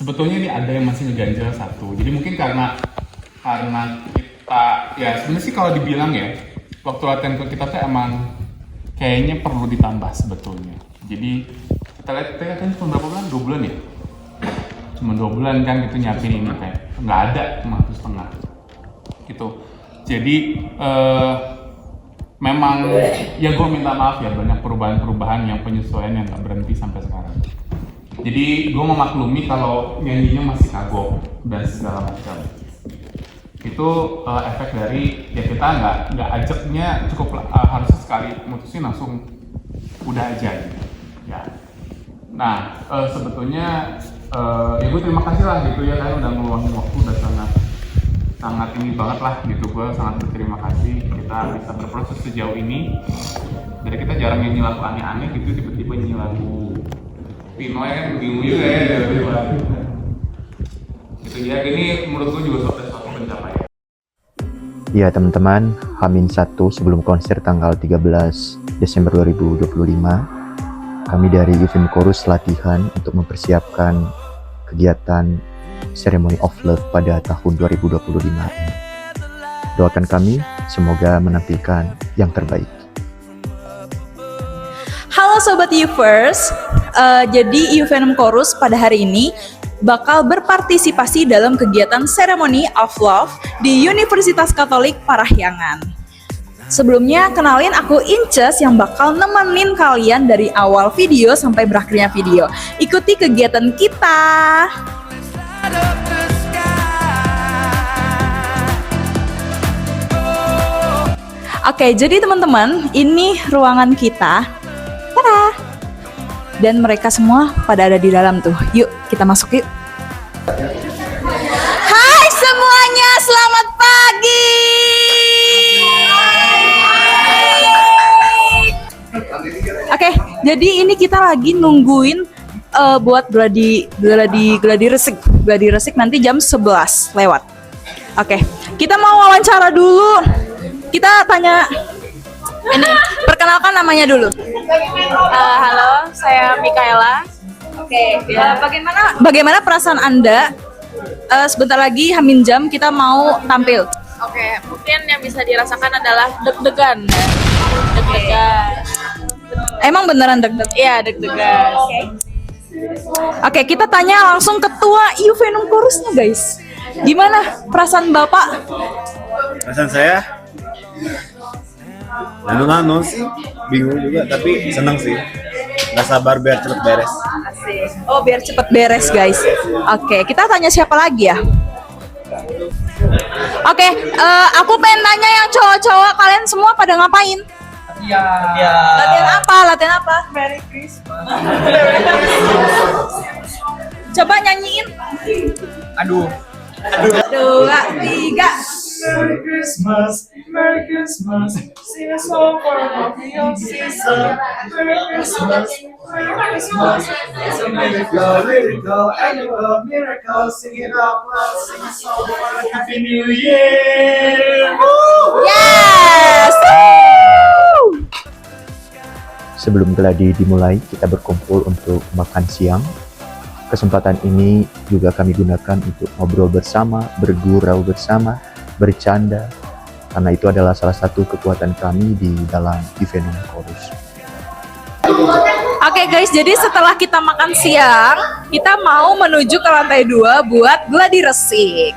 sebetulnya ini ada yang masih ngeganjel satu. Jadi mungkin karena kita ya sebenarnya sih kalau dibilang ya waktu latihan kita tuh emang kayaknya perlu ditambah sebetulnya. Jadi kita lihat cuma berapa bulan? 2 bulan ya? Cuma 2 bulan kan gitu nyiapin ini kayak nggak ada, cuma 1,5 gitu. Jadi memang ya gue minta maaf ya banyak perubahan yang penyesuaian yang nggak berhenti sampai sekarang. Jadi gue memaklumi kalau nyanyinya masih kagok dan segala macam. Itu efek dari ya kita nggak ajaknya cukup harus sekali mutusin langsung udah aja gitu. Ya. Nah sebetulnya ya gue terima kasih lah gitu ya kan udah ngeluangin waktu udah sangat ini banget lah gitu, gue sangat berterima kasih kita bisa berproses sejauh ini. Dari kita jarang nyanyi lagu aneh-aneh gitu tiba-tiba nyanyi lagu Pino ya kan bingung juga ya tiba-tiba gitu ya. Ini menurut gue juga suatu pencapaian. Ya teman-teman, H-1 sebelum konser tanggal 13 Desember 2025, kami dari UFM Chorus latihan untuk mempersiapkan kegiatan Ceremony of Love pada tahun 2025 ini. Doakan kami, semoga menampilkan yang terbaik. Halo Sobat UFers, jadi UFM Chorus pada hari ini bakal berpartisipasi dalam kegiatan Ceremony of Love di Universitas Katolik Parahyangan. Sebelumnya kenalin aku Inces yang bakal nemenin kalian dari awal video sampai berakhirnya video. Ikuti kegiatan kita. Oke, jadi teman-teman, ini ruangan kita. Tada! Dan mereka semua pada ada di dalam tuh. Yuk, kita masuk yuk. Hai semuanya, selamat pagi. Oke, jadi ini kita lagi nungguin buat gladi resik nanti jam 11 lewat. Oke, kita mau wawancara dulu. Kita tanya ini, perkenalkan namanya dulu. Halo, saya Mikaela. Oke, bagaimana perasaan Anda? Sebentar lagi hamin jam kita mau tampil. Oke, mungkin yang bisa dirasakan adalah deg-degan. Deg-degan. Emang beneran deg-degan? Iya, deg-degan. Oke, kita tanya langsung ketua UFM Chorusnya guys. Gimana perasaan Bapak? Perasaan saya nano sih, bingung juga tapi senang sih, nggak sabar biar cepet beres. Oh, biar cepet beres guys. Oke, kita tanya siapa lagi ya? Oke, aku pengen tanya yang cowok-cowok, kalian semua pada ngapain? Latihan apa? Merry Christmas. Coba nyanyiin. Aduh. 2, 3. Merry Christmas, sing a song for a real season. Merry Christmas, it's a miracle, annual miracle, sing it out loud, sing a song for a happy new year. Yes! Sebelum gladi dimulai, kita berkumpul untuk makan siang. Kesempatan ini juga kami gunakan untuk ngobrol bersama, bergurau bersama, bercanda, karena itu adalah salah satu kekuatan kami di dalam UFM Chorus. Oke guys, jadi setelah kita makan siang, kita mau menuju ke lantai 2 buat gladi resik.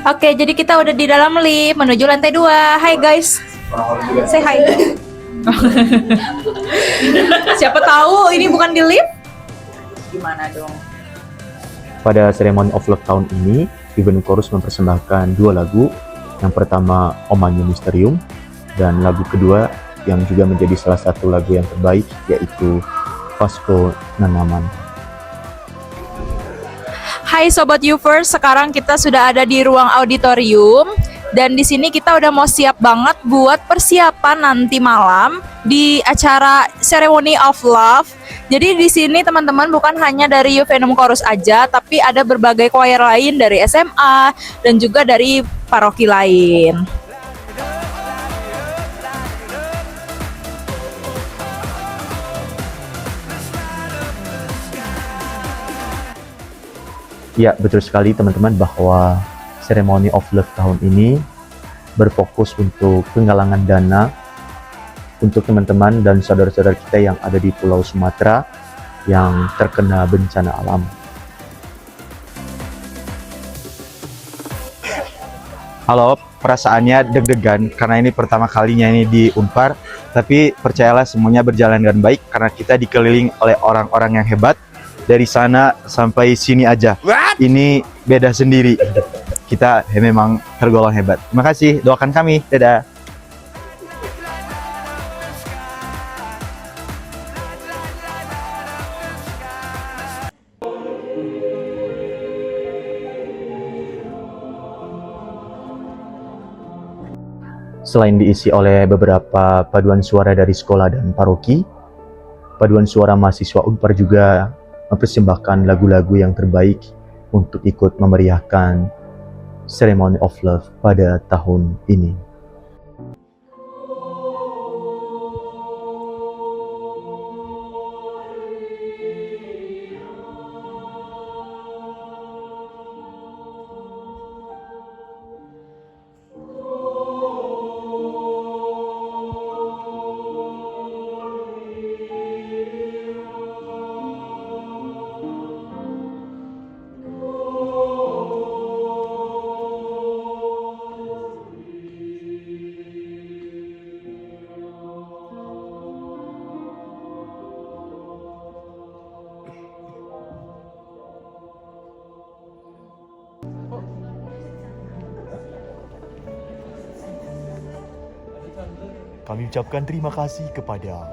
Oke, jadi kita udah di dalam lift menuju lantai 2. Hai guys, say hi. Siapa tahu ini bukan di lift? Gimana dong? Pada Ceremony of Love tahun ini, UFM Chorus mempersembahkan 2 lagu. Yang pertama, Omanya Mysterium, dan lagu kedua yang juga menjadi salah satu lagu yang terbaik, yaitu Vasco Nanaman. Hai Sobat UFers, sekarang kita sudah ada di ruang auditorium dan di sini kita udah mau siap banget buat persiapan nanti malam di acara Ceremony of Love. Jadi di sini teman-teman bukan hanya dari UFM Chorus aja, tapi ada berbagai choir lain dari SMA dan juga dari paroki lain. Ya, betul sekali teman-teman bahwa Ceremony of Love tahun ini berfokus untuk penggalangan dana untuk teman-teman dan saudara-saudara kita yang ada di Pulau Sumatera yang terkena bencana alam. Halo, perasaannya deg-degan karena ini pertama kalinya ini di Unpar, tapi percayalah semuanya berjalan dengan baik karena kita dikeliling oleh orang-orang yang hebat. Dari sana sampai sini aja. Ini beda sendiri. Kita memang tergolong hebat. Terima kasih, doakan kami. Dadah. Selain diisi oleh beberapa paduan suara dari sekolah dan paroki, paduan suara mahasiswa Unpar juga mempersembahkan lagu-lagu yang terbaik untuk ikut memeriahkan Ceremony of Love pada tahun ini. Kami ucapkan terima kasih kepada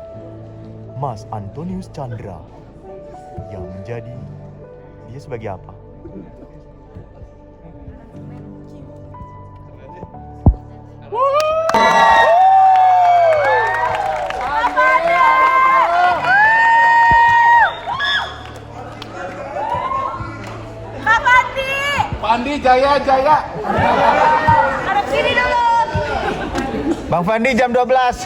Mas Antonius Chandra yang menjadi, dia sebagai apa? Pak Andi, jaya. Ada sini dulu. Bang Fandi jam 12.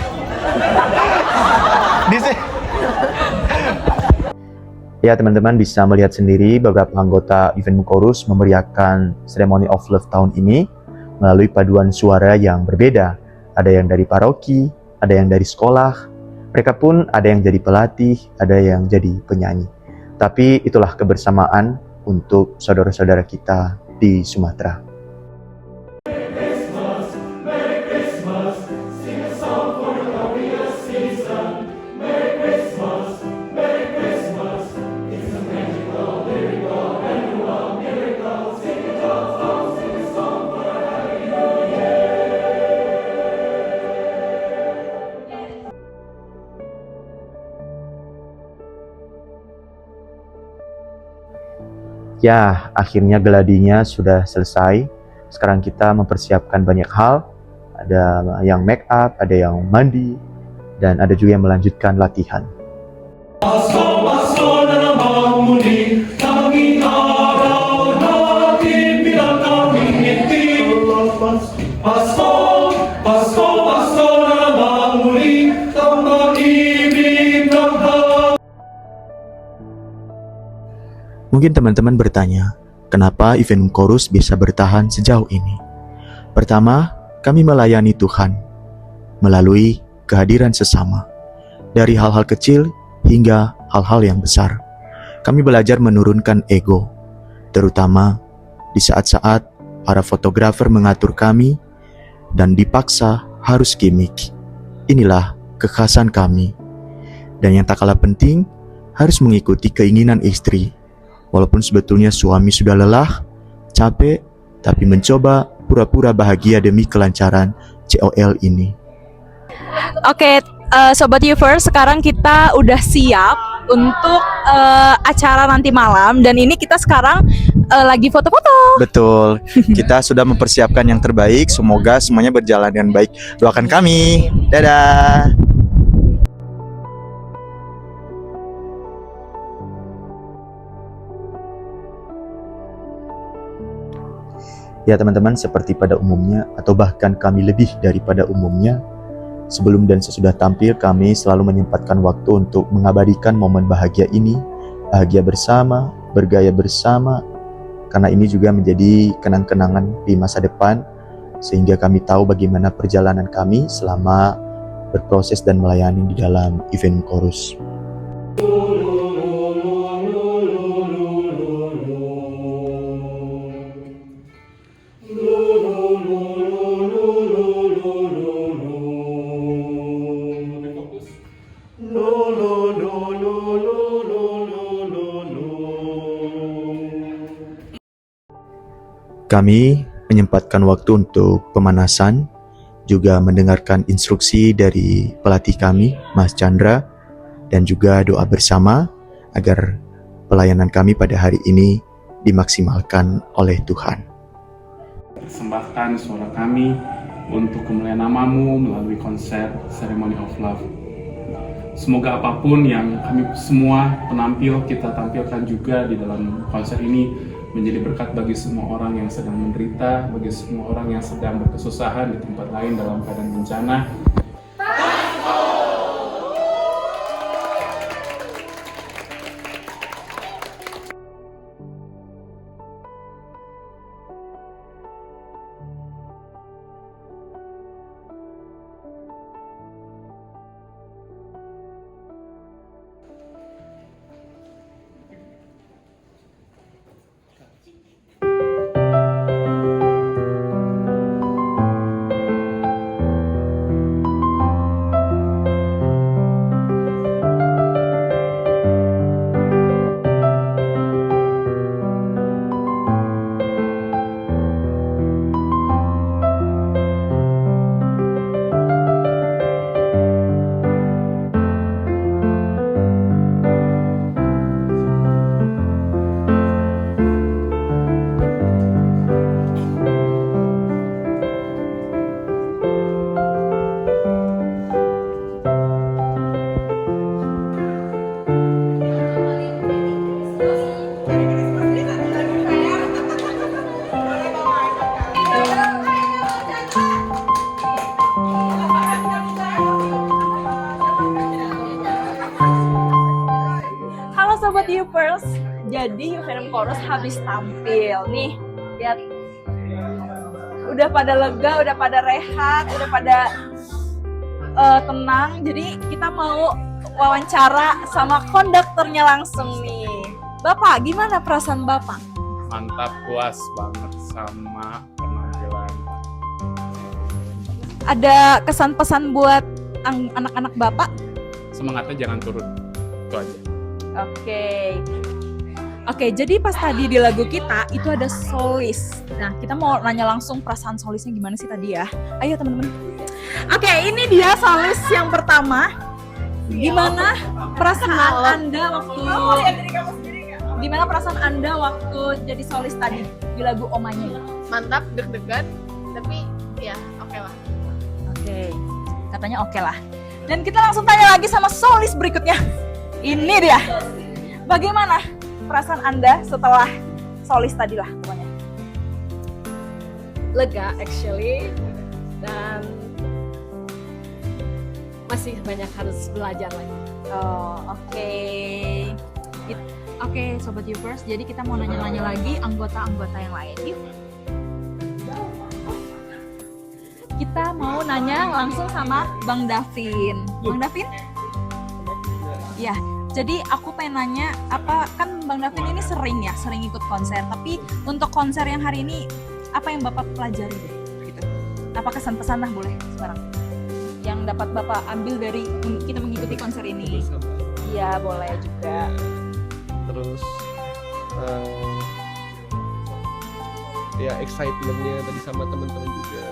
Ya teman-teman bisa melihat sendiri beberapa anggota Event Chorus memeriahkan Ceremony of Love tahun ini melalui paduan suara yang berbeda. Ada yang dari paroki, ada yang dari sekolah, mereka pun ada yang jadi pelatih, ada yang jadi penyanyi. Tapi itulah kebersamaan untuk saudara-saudara kita di Sumatera. Ya, akhirnya geladinya sudah selesai. Sekarang kita mempersiapkan banyak hal. Ada yang make up, ada yang mandi, dan ada juga yang melanjutkan latihan. Mungkin teman-teman bertanya, kenapa Event Chorus bisa bertahan sejauh ini? Pertama, kami melayani Tuhan melalui kehadiran sesama. Dari hal-hal kecil hingga hal-hal yang besar. Kami belajar menurunkan ego, terutama di saat-saat para fotografer mengatur kami dan dipaksa harus gimmick. Inilah kekhasan kami. Dan yang tak kalah penting, harus mengikuti keinginan istri. Walaupun sebetulnya suami sudah lelah, capek, tapi mencoba pura-pura bahagia demi kelancaran COL ini. Oke, Sobat Uvers, sekarang kita udah siap untuk acara nanti malam. Dan ini kita sekarang lagi foto-foto. Betul, kita sudah mempersiapkan yang terbaik. Semoga semuanya berjalan dengan baik. Doakan kami. Dadah. Ya teman-teman, seperti pada umumnya atau bahkan kami lebih daripada umumnya, sebelum dan sesudah tampil kami selalu menyempatkan waktu untuk mengabadikan momen bahagia ini, bahagia bersama, bergaya bersama, karena ini juga menjadi kenang-kenangan di masa depan, sehingga kami tahu bagaimana perjalanan kami selama berproses dan melayani di dalam event chorus. Kami menyempatkan waktu untuk pemanasan, juga mendengarkan instruksi dari pelatih kami, Mas Chandra, dan juga doa bersama agar pelayanan kami pada hari ini dimaksimalkan oleh Tuhan. Persembahkan suara kami untuk kemuliaan namamu melalui konser Ceremony of Love. Semoga apapun yang kami semua penampil kita tampilkan juga di dalam konser ini menjadi berkat bagi semua orang yang sedang menderita, bagi semua orang yang sedang berkesusahan di tempat lain dalam keadaan bencana. Sobat Yupers, jadi UVM Chorus habis tampil nih, lihat udah pada lega, udah pada rehat, udah pada tenang. Jadi kita mau wawancara sama konduktornya langsung nih. Bapak, gimana perasaan Bapak? Mantap, puas banget sama penampilan. Ada kesan-pesan buat anak-anak Bapak? Semangatnya jangan turun, itu aja. Oke, jadi pas tadi di lagu kita itu ada solis. Nah, kita mau nanya langsung perasaan solisnya gimana sih tadi ya. Ayo teman-teman. Oke, ini dia solis yang pertama. Gimana perasaan Anda waktu jadi solis tadi di lagu Omanya? Mantap, deg-degan, tapi ya oke lah. Oke, katanya oke lah. Dan kita langsung tanya lagi sama solis berikutnya. Ini dia. Bagaimana perasaan Anda setelah solis tadi lah pokoknya? Lega actually, dan masih banyak harus belajar lagi. Oh, oke. Oke, Sobat Yupers, jadi kita mau nanya-nanya lagi anggota-anggota yang lain. Yuk. Kita mau nanya langsung sama Bang Davin. Bang Davin? Ya, jadi aku pengen nanya, apa kan Bang Davin ini sering ikut konser, tapi untuk konser yang hari ini apa yang Bapak pelajari deh, gitu? Apa kesan-pesan lah boleh sekarang yang dapat Bapak ambil dari kita mengikuti konser ini? Iya, boleh juga. Terus ya excitementnya tadi sama teman-teman juga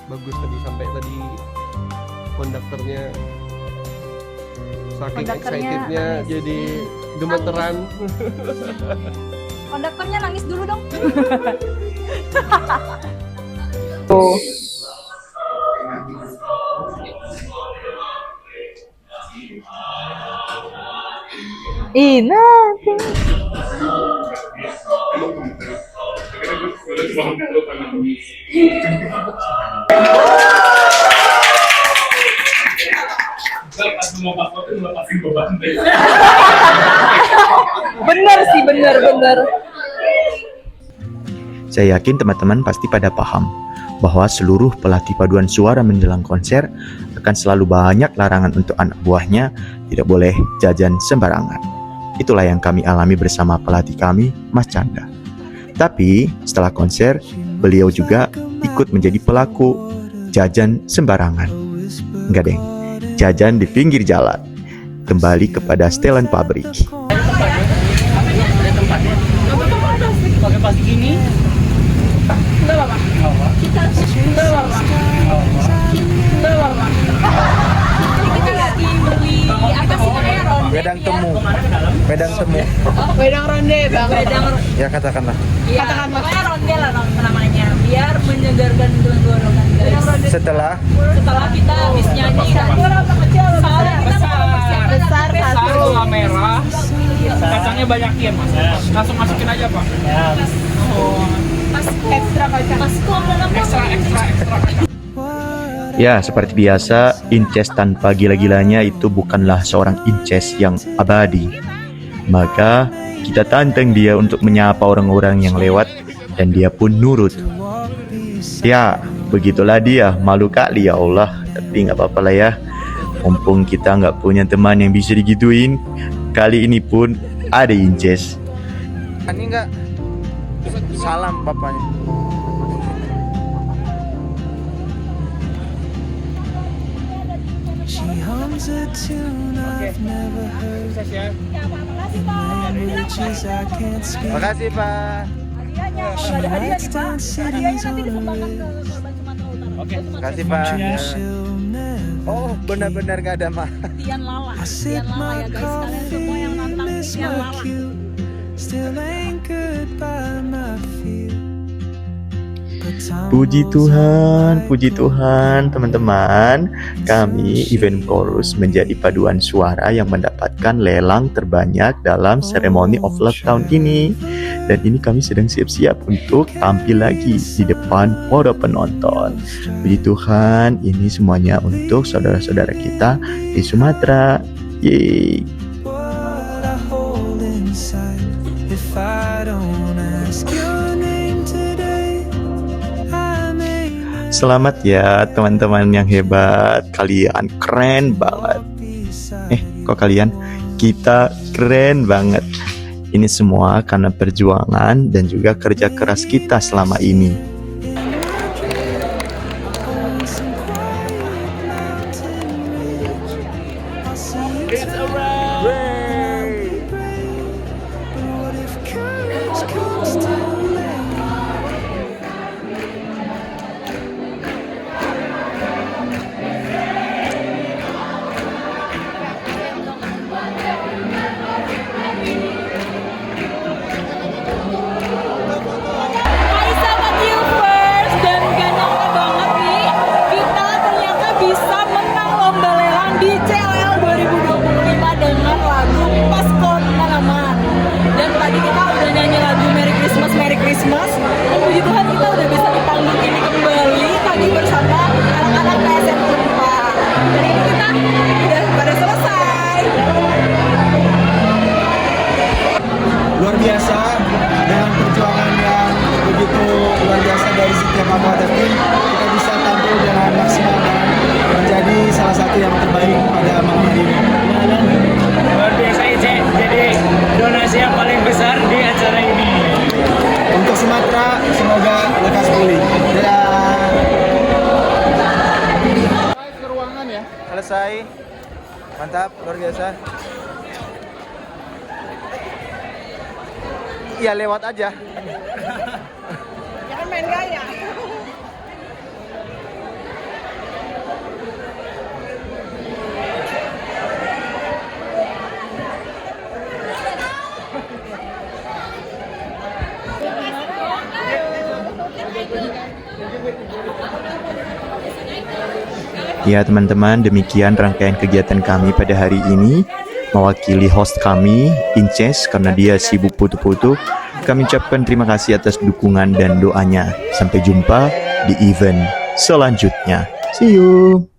bagus tadi, sampai tadi konduktornya saking excitednya jadi gemeteran. Konduktornya nangis dulu dong. Nanti. Bener sih, bener. Saya yakin teman-teman pasti pada paham bahwa seluruh pelatih paduan suara menjelang konser akan selalu banyak larangan untuk anak buahnya tidak boleh jajan sembarangan. Itulah yang kami alami bersama pelatih kami, Mas Chandra. Tapi setelah konser, beliau juga ikut menjadi pelaku jajan sembarangan. Enggak deng, jajan di pinggir jalan. Kembali kepada setelan pabrik. Pakai plastik ini. Enggak apa-apa. Enggak apa-apa. Enggak apa-apa. Kita lagi beli apa sih namanya, ronde? Wedang temu. Wedang temu. Wedang ronde, Bang. Wedang, Ya katakanlah. ya, pokoknya ronde lah namanya, biar menyegarkan tenggorokan guys. Setelah Kita habis nyanyi kan. Soalnya kita besar Satu merah. Kacangnya banyakin, Mas. Langsung masukin aja, Pak. ekstra kacang. Ekstra kacang. Ya, seperti biasa, Inces tanpa gila-gilanya itu bukanlah seorang Inces yang abadi. Maka, kita tantang dia untuk menyapa orang-orang yang lewat, dan dia pun nurut. Ya, begitulah dia, malu kali ya Allah. Tapi nggak apa-apa lah ya. Mumpung kita nggak punya teman yang bisa digituin, kali ini pun ada Inces. ini enggak salam bapaknya. Makasih Pak. Makasih Pak. Oh benar-benar nggak ada mah. Tian Lala ya guys, kalian semua yang nantang Tian Lala. Puji Tuhan teman-teman, kami Event Chorus menjadi paduan suara yang mendapatkan lelang terbanyak dalam Ceremony of Love tahun ini. Dan ini kami sedang siap-siap untuk tampil lagi di depan para penonton. Puji Tuhan, ini semuanya untuk saudara-saudara kita di Sumatera. Yeay. Selamat ya teman-teman yang hebat. Kalian keren banget. Kok kalian? Kita keren banget. Ini semua karena perjuangan dan juga kerja keras kita selama ini. Hai sahabat Uvers, dan gak nyangka banget nih kita ternyata bisa menang lomba lelang di CLL 2025 dengan lagu Pas Kon Malaman. Dan tadi kita udah nyanyi lagu Merry Christmas, Merry Christmas. Dan puji Tuhan kita udah bisa di panggung ini kembali tadi bersama anak-anak PSN Unpad. Dan ini kita udah pada selesai. Luar biasa dengan perjuangan yang begitu luar biasa dari setiap anggota tim, kita bisa tampil dengan maksimal dan menjadi salah satu yang terbaik pada malam ini. Luar biasa Ice, jadi donasi yang paling besar di acara ini. Untuk Sumatera, semoga lekas pulih. Dadah. Ke ruangan ya. Selesai. Mantap, luar biasa. Iya lewat aja. Jangan main gaya. Ya teman-teman, demikian rangkaian kegiatan kami pada hari ini. Mewakili host kami, Inces, karena dia sibuk putu-putu, kami ucapkan terima kasih atas dukungan dan doanya. Sampai jumpa di event selanjutnya. See you!